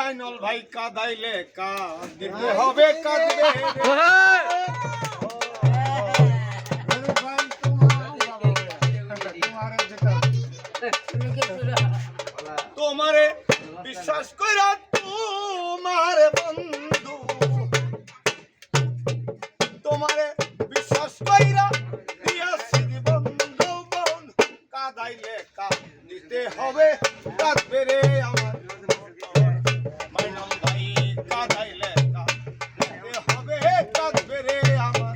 আইনল ভাই কাদাইলে কাঁদিতে হবে কাঁদবে তোমারে বিশ্বাস কইরা তোমার বন্ধু তোমারে বিশ্বাস কইরা দিয়াছি বন্ধু বোন কাদাইলে কাঁদিতে হবে কাঁদবে রে আমার মাইনল ভাই কাদাইলে কাঁদিতে হবে কাঁদবে রে আমার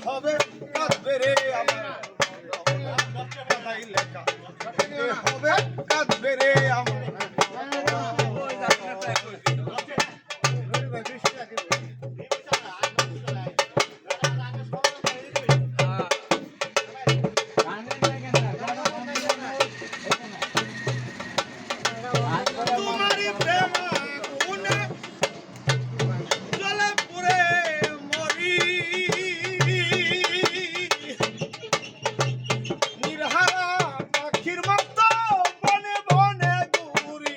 হবে কাঁদবে রে আমার কাদাইলে কাঁদবে হবে কাঁদবে রে আমার তোমারই প্রেম আগুনে জ্বলে পুড়ে মরি নির্হারা পাখির মতো বনে বনে ঘুরি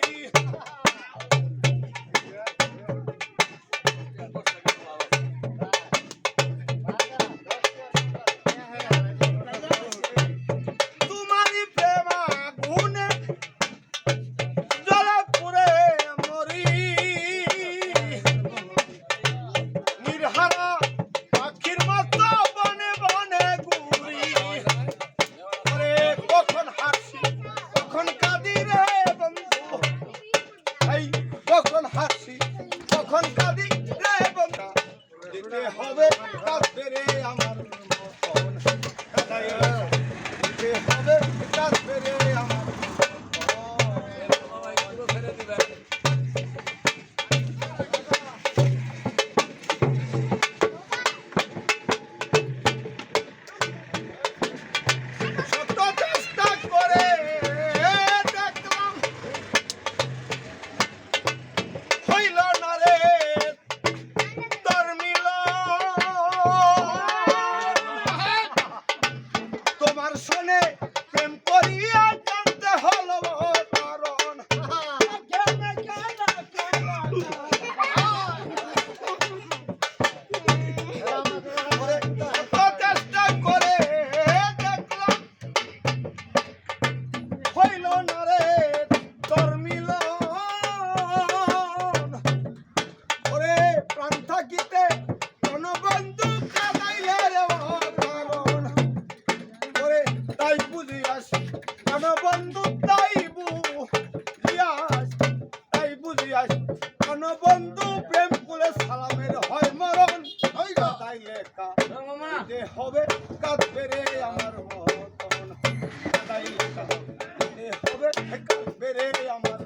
তোমারই প্রেম আগুনে জ্বলে পুড়ে মরি নির্হারা পাখির মতো বনে বনে ঘুরি কখন হাসি কখন কাঁদি রে বন্ধু এই কখন হাসি কখন কাঁদি রে বন্ধু দিতে হবে কাঁদবে রে আমার মন কাদাইলে দিতে হবে কাঁদবে রে আমার তোমার সনে প্রেম করিয়া জানতে হলো কারণ চেষ্টা করে দেখলাম হইল না রে তোর মিলন ওরে প্রাণ থাকিতে কোন বন্ধু কাদাইলে রে কারণ তাই বুঝিয়াস কোন বন্ধু তাই বুঝিয়াস কোন বন্ধু প্রেম করে সালামের হয় মরণ ওই তাইলে কাঁদতে হবে কাঁদবে রে আমার মতন তাইলে কাঁদতে হবে কাঁদবে রে আমার